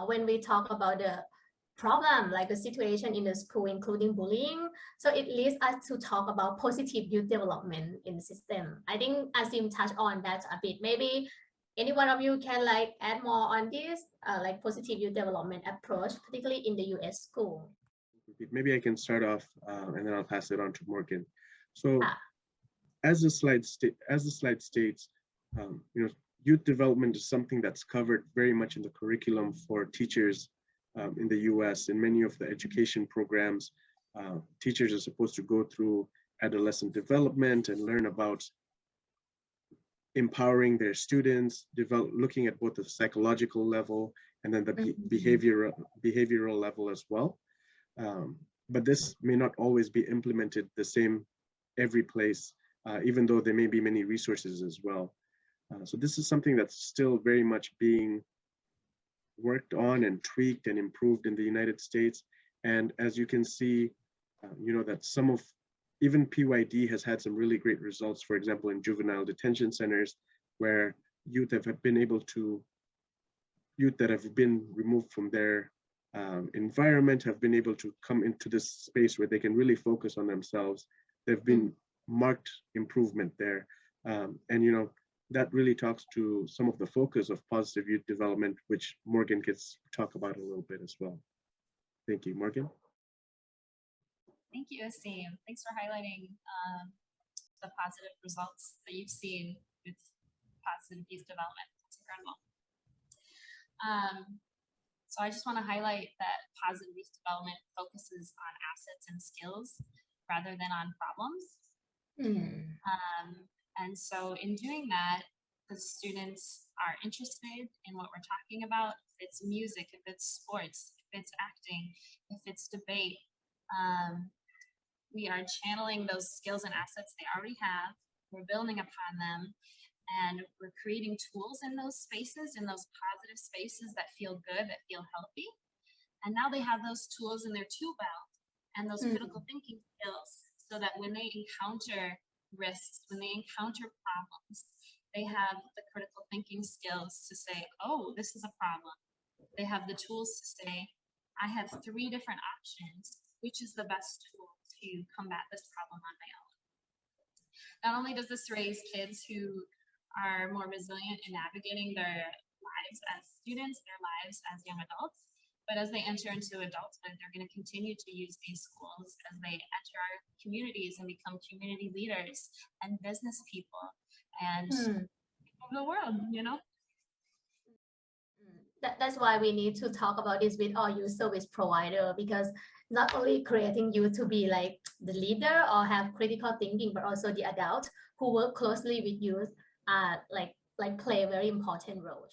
when we talk about the problem, like the situation in the school, including bullying, so it leads us to talk about positive youth development in the system. I think Asim touched on that a bit. Maybe any one of you can like add more on this, like positive youth development approach, particularly in the US school. Maybe I can start off, and then I'll pass it on to Morgan. So, as the slide states, youth development is something that's covered very much in the curriculum for teachers in the US. In many of the education programs, teachers are supposed to go through adolescent development and learn about empowering their students, looking at both the psychological level and then the behavioral level as well. But this may not always be implemented the same every place, even though there may be many resources as well. So this is something that's still very much being worked on and tweaked and improved in the United States. And as you can see, that even PYD has had some really great results, for example, in juvenile detention centers, where youth that have been removed from their environment have been able to come into this space where they can really focus on themselves. There've been marked improvement there. And that really talks to some of the focus of positive youth development, which Morgan gets to talk about a little bit as well. Thank you, Morgan. Thank you, Asim. Thanks for highlighting the positive results that you've seen with positive youth development. That's incredible. So I just want to highlight that positive youth development focuses on assets and skills rather than on problems. And so in doing that, the students are interested in what we're talking about. If it's music, if it's sports, if it's acting, if it's debate, we are channeling those skills and assets they already have. We're building upon them, and we're creating tools in those spaces, in those positive spaces that feel good, that feel healthy. And now they have those tools in their tool belt and those critical thinking skills, so that when they encounter risks, when they encounter problems, they have the critical thinking skills to say, oh, this is a problem. They have the tools to say, I have 3 different options. Which is the best tool to combat this problem on my own? Not only does this raise kids who are more resilient in navigating their lives as students, their lives as young adults, but as they enter into adulthood, they're going to continue to use these schools as they enter our communities and become community leaders and business people and people of the world, That's why we need to talk about this with our youth service provider, because not only creating you to be like the leader or have critical thinking, but also the adult who work closely with youth like play a very important role.